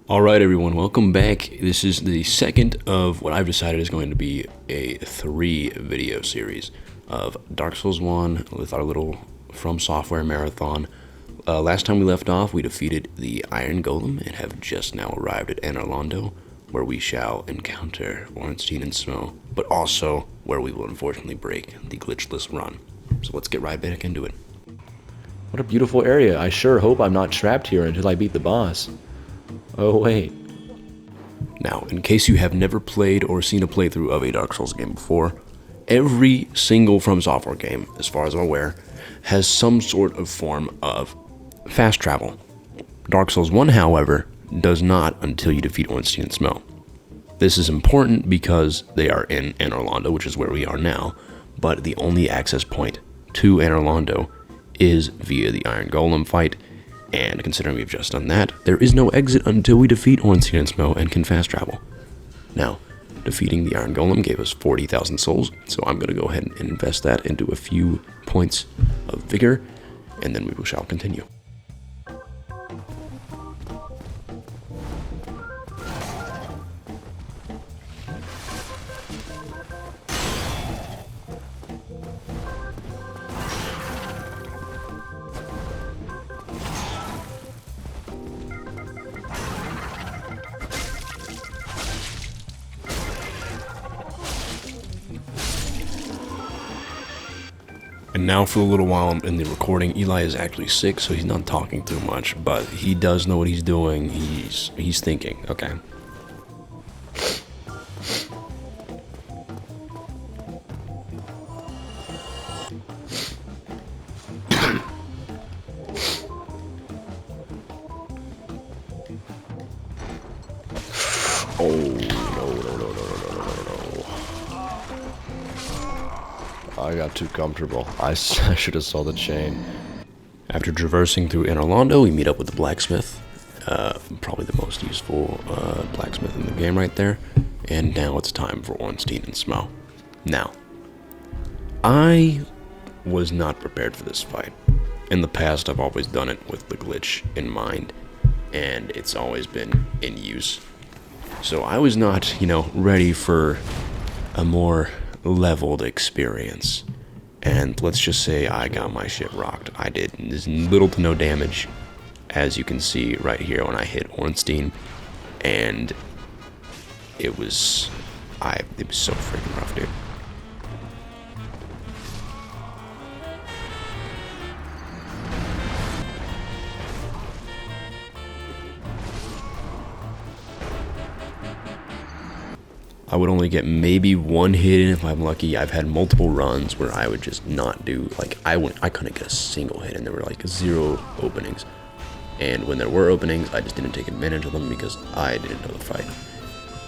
Alright everyone, welcome back. This is the second of what I've decided is going to be a 3 video series of Dark Souls 1 with our little From Software marathon. Last time we left off, we defeated the Iron Golem and have just now arrived at Anor Londo, where we shall encounter Ornstein and Smough, but also where we will unfortunately break the glitchless run. So let's get right back into it. What a beautiful area. I sure hope I'm not trapped here until I beat the boss. Oh, wait. Now, in case you have never played or seen a playthrough of a Dark Souls game before, every single From Software game, as far as I'm aware, has some sort of form of fast travel. Dark Souls 1, however, does not until you defeat Ornstein and Smough. This is important because they are in Anor Londo, which is where we are now, but the only access point to Anor Londo is via the Iron Golem fight, and considering we've just done that, there is no exit until we defeat Ornstein and Smough and can fast travel. Now, defeating the Iron Golem gave us 40,000 souls, so I'm going to go ahead and invest that into a few points of vigor, and then we shall continue. And now for a little while in the recording, Eli is actually sick, so he's not talking too much, but he does know what he's doing. He's thinking, okay. I got too comfortable. I should have saw the chain. After traversing through Anor Londo, we meet up with the blacksmith. Probably the most useful blacksmith in the game right there. And now it's time for Ornstein and Smough. Now, I was not prepared for this fight. In the past, I've always done it with the glitch in mind, and it's always been in use. So I was not, ready for a more leveled experience, and let's just say I got my shit rocked. I did. There's little to no damage, as you can see right here when I hit Ornstein, and it was so freaking rough, dude. I would only get maybe one hit in if I'm lucky. I've had multiple runs where I would just not do, I couldn't get a single hit, and there were 0 openings. And when there were openings, I just didn't take advantage of them because I didn't know the fight.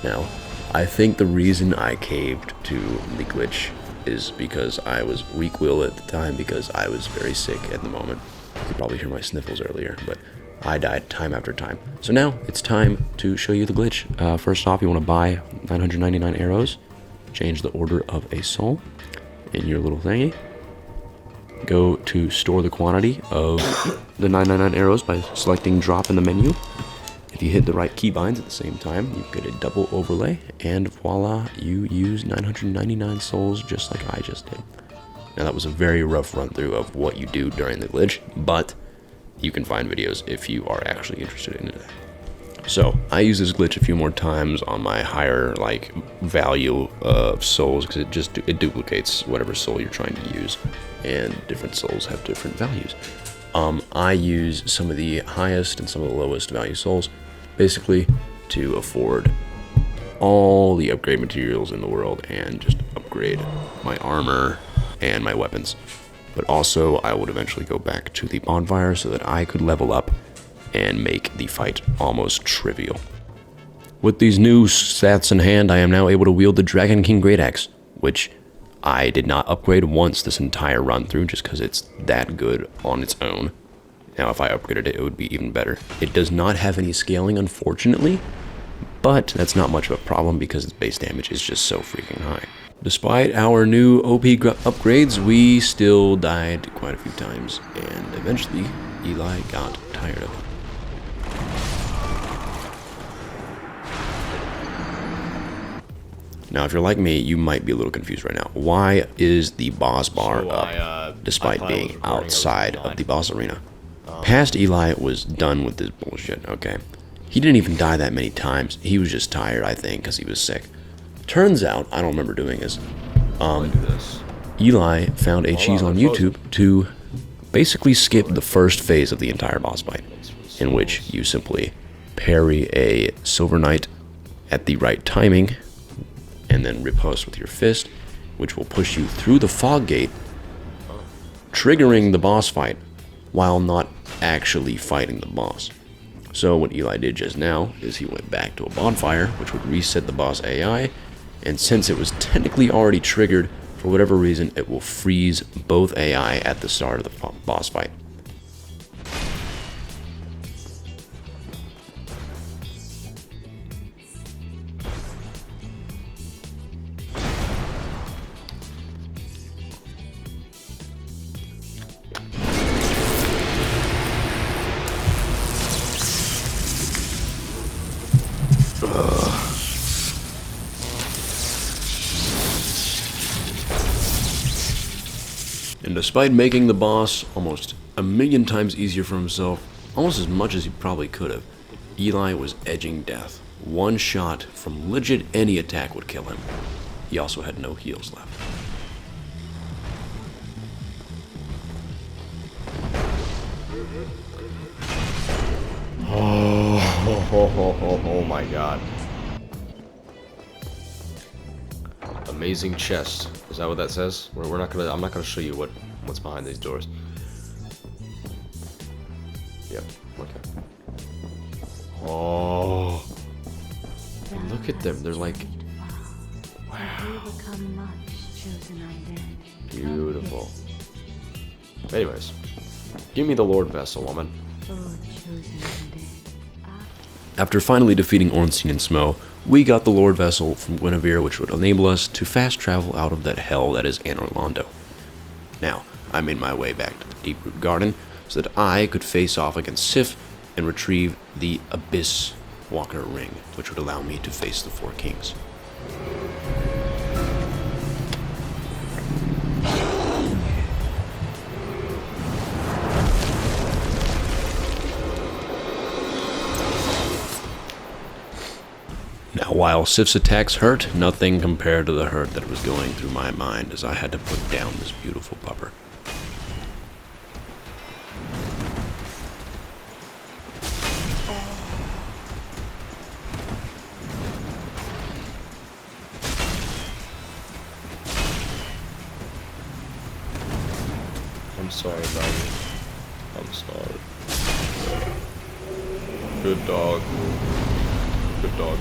Now, I think the reason I caved to the glitch is because I was weak-willed at the time because I was very sick at the moment. You could probably hear my sniffles earlier, but I died time after time. So now it's time to show you the glitch. First off, you want to buy 999 arrows. Change the order of a soul in your little thingy. Go to store the quantity of the 999 arrows by selecting drop in the menu. If you hit the right keybinds at the same time, you get a double overlay, and voila, you use 999 souls just like I just did. Now that was a very rough run through of what you do during the glitch, but you can find videos if you are actually interested in it. So I use this glitch a few more times on my higher value of souls because it duplicates whatever soul you're trying to use, and different souls have different values. I use some of the highest and some of the lowest value souls basically to afford all the upgrade materials in the world and just upgrade my armor and my weapons. But also, I would eventually go back to the bonfire so that I could level up and make the fight almost trivial. With these new stats in hand, I am now able to wield the Dragon King Great Axe, which I did not upgrade once this entire run through just because it's that good on its own. Now, if I upgraded it, it would be even better. It does not have any scaling, unfortunately, but that's not much of a problem because its base damage is just so freaking high. Despite our new OP upgrades, we still died quite a few times, and eventually Eli got tired of it. Now, if you're like me, you might be a little confused right now. Why is the boss bar up despite being outside of the boss arena? Past Eli was done with this bullshit, okay? He didn't even die that many times. He was just tired, I think, because he was sick. Turns out, I don't remember doing this, Eli found a cheese on YouTube to basically skip the first phase of the entire boss fight, in which you simply parry a Silver Knight at the right timing, and then riposte with your fist, which will push you through the fog gate, triggering the boss fight while not actually fighting the boss. So what Eli did just now is he went back to a bonfire, which would reset the boss AI, and since it was technically already triggered, for whatever reason, it will freeze both AI at the start of the boss fight. And despite making the boss almost a million times easier for himself, almost as much as he probably could have, Eli was edging death. One shot from legit any attack would kill him. He also had no heals left. Oh my god. Amazing chest. Is that what that says? I'm not gonna show you what's behind these doors. Yep, okay. Oh. Look at them, they're like, wow. Beautiful. Anyways, give me the Lord Vessel, woman. After finally defeating Ornstein and Smough, we got the Lord Vessel from Guinevere, which would enable us to fast travel out of that hell that is Anor Londo. Now, I made my way back to the Deeproot Garden so that I could face off against Sif and retrieve the Abyss Walker Ring, which would allow me to face the Four Kings. Now, while Sif's attacks hurt, nothing compared to the hurt that was going through my mind as I had to put down this beautiful pupper. I'm sorry, buddy. I'm sorry. Good dog. Good dog.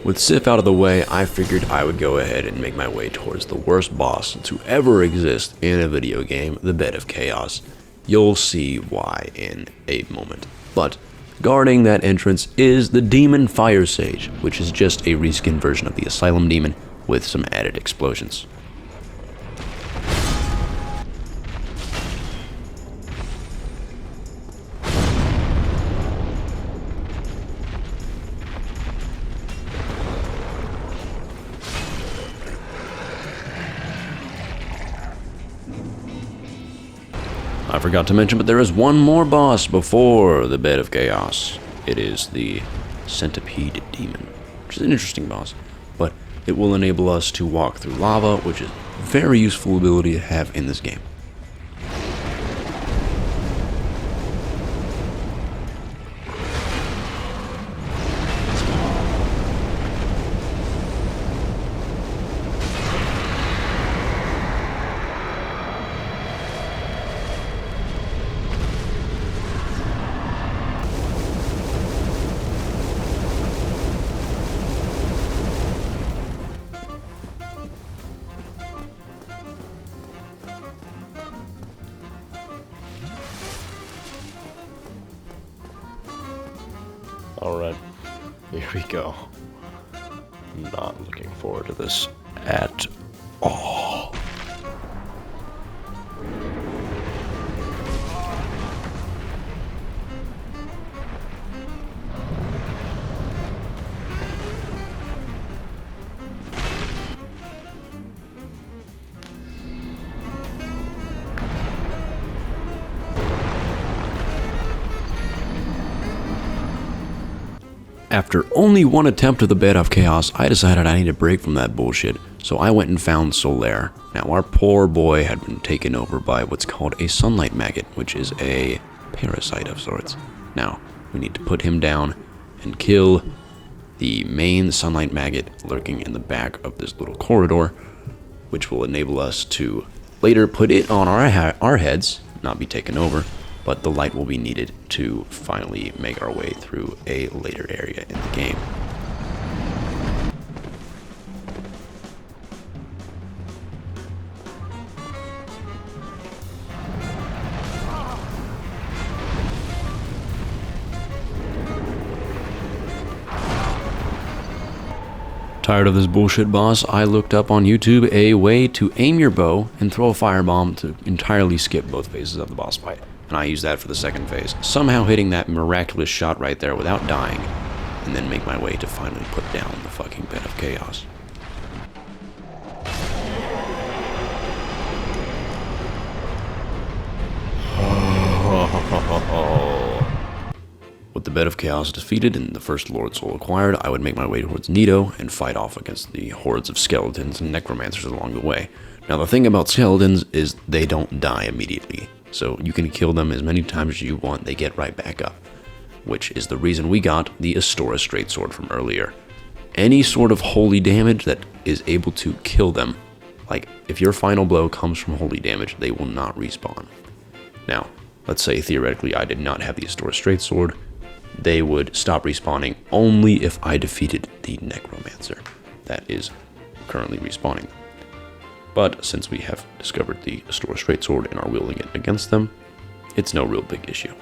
With Sif out of the way, I figured I would go ahead and make my way towards the worst boss to ever exist in a video game, the Bed of Chaos. You'll see why in a moment. But guarding that entrance is the Demon Fire Sage, which is just a reskin version of the Asylum Demon with some added explosions. I forgot to mention, but there is one more boss before the Bed of Chaos. It is the Centipede Demon, which is an interesting boss, but it will enable us to walk through lava, which is a very useful ability to have in this game. Alright, here we go. I'm not looking forward to this at all. After only one attempt at the Bed of Chaos, I decided I needed a break from that bullshit, so I went and found Solaire. Now, our poor boy had been taken over by what's called a sunlight maggot, which is a parasite of sorts. Now, we need to put him down and kill the main sunlight maggot lurking in the back of this little corridor, which will enable us to later put it on our heads, not be taken over, but the light will be needed to finally make our way through a later area in the game. Tired of this bullshit, boss, I looked up on YouTube a way to aim your bow and throw a firebomb to entirely skip both phases of the boss fight. And I used that for the second phase, somehow hitting that miraculous shot right there without dying, and then make my way to finally put down the fucking Bed of Chaos. With the Bed of Chaos defeated and the first Lord Soul acquired, I would make my way towards Nito and fight off against the hordes of skeletons and necromancers along the way. Now the thing about skeletons is they don't die immediately, so you can kill them as many times as you want, they get right back up. Which is the reason we got the Astora Straightsword from earlier. Any sort of holy damage that is able to kill them, like if your final blow comes from holy damage, they will not respawn. Now, let's say theoretically I did not have the Astora Straightsword, they would stop respawning only if I defeated the Necromancer that is currently respawning. But since we have discovered the Astora Straightsword and are wielding it against them, it's no real big issue.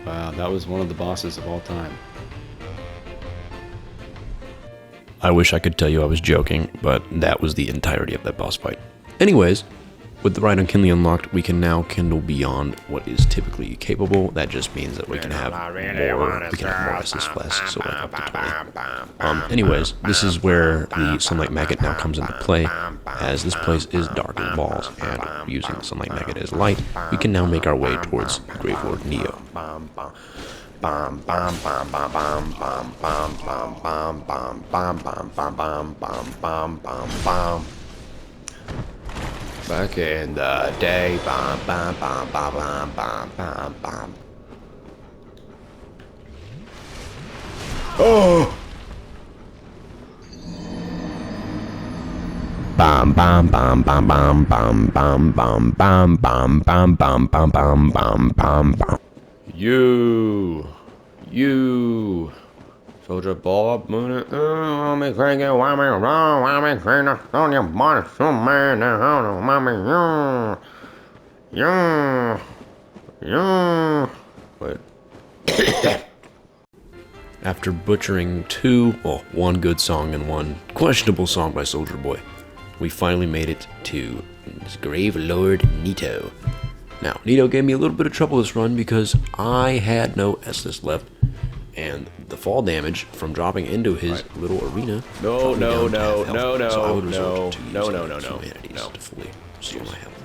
Wow, that was one of the bosses of all time. I wish I could tell you I was joking, but that was the entirety of that boss fight. Anyways, with the Rite Unkinly unlocked, we can now kindle beyond what is typically capable. That just means that we can have more Estus Flasks, so like up to 20. Anyways, this is where the Sunlight Maggot now comes into play, as this place is dark as balls, and using the Sunlight Maggot as light, we can now make our way towards Gravelord Neo. Back in the day, bam, bam, bam, bam, bam, bam, bam, bam. Oh! Bam, bam, bam, bam, bam, bam, bam, bam, bam, bam, bam, bam, bam, bam, bam, bam, bam. You, Soldier Bob, me cranky, why me wrong, why me cranky, on your body, some man, mommy, you. Wait. After butchering one good song and one questionable song by Soldier Boy, we finally made it to Gravelord Nito. Now, Nito gave me a little bit of trouble this run because I had no Estus left, and the fall damage from dropping into his little arena. No. So I would resort to using humanities to fully restore my health.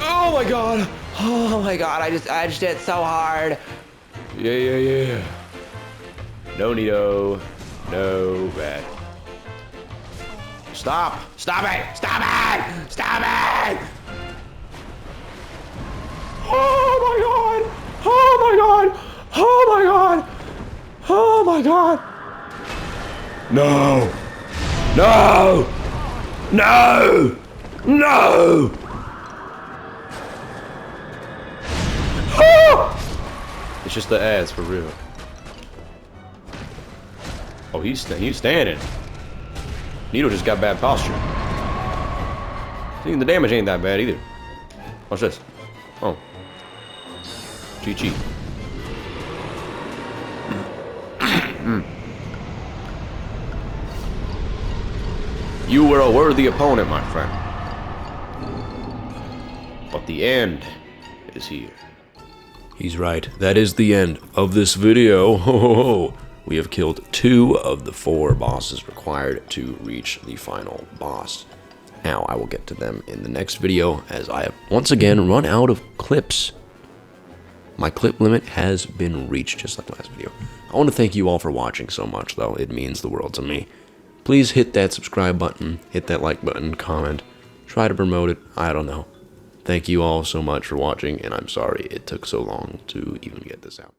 Oh my god! Oh my god, I just edged it so hard. Yeah. No, Nito. No, bad. Stop! Stop it! Stop it! Stop it! Oh my god! Oh my god! Oh my god! Oh my god! No! No! No! No! Oh! It's just the ads for real. Oh, he's standing. Nito just got bad posture. See, the damage ain't that bad either. Watch this. Oh. GG. You were a worthy opponent, my friend. But the end is here. He's right. That is the end of this video. Ho, ho, ho. We have killed 2 of the 4 bosses required to reach the final boss. Now, I will get to them in the next video as I have once again run out of clips. My clip limit has been reached, just like the last video. I want to thank you all for watching so much, though. It means the world to me. Please hit that subscribe button, hit that like button, comment, try to promote it. I don't know. Thank you all so much for watching, and I'm sorry it took so long to even get this out.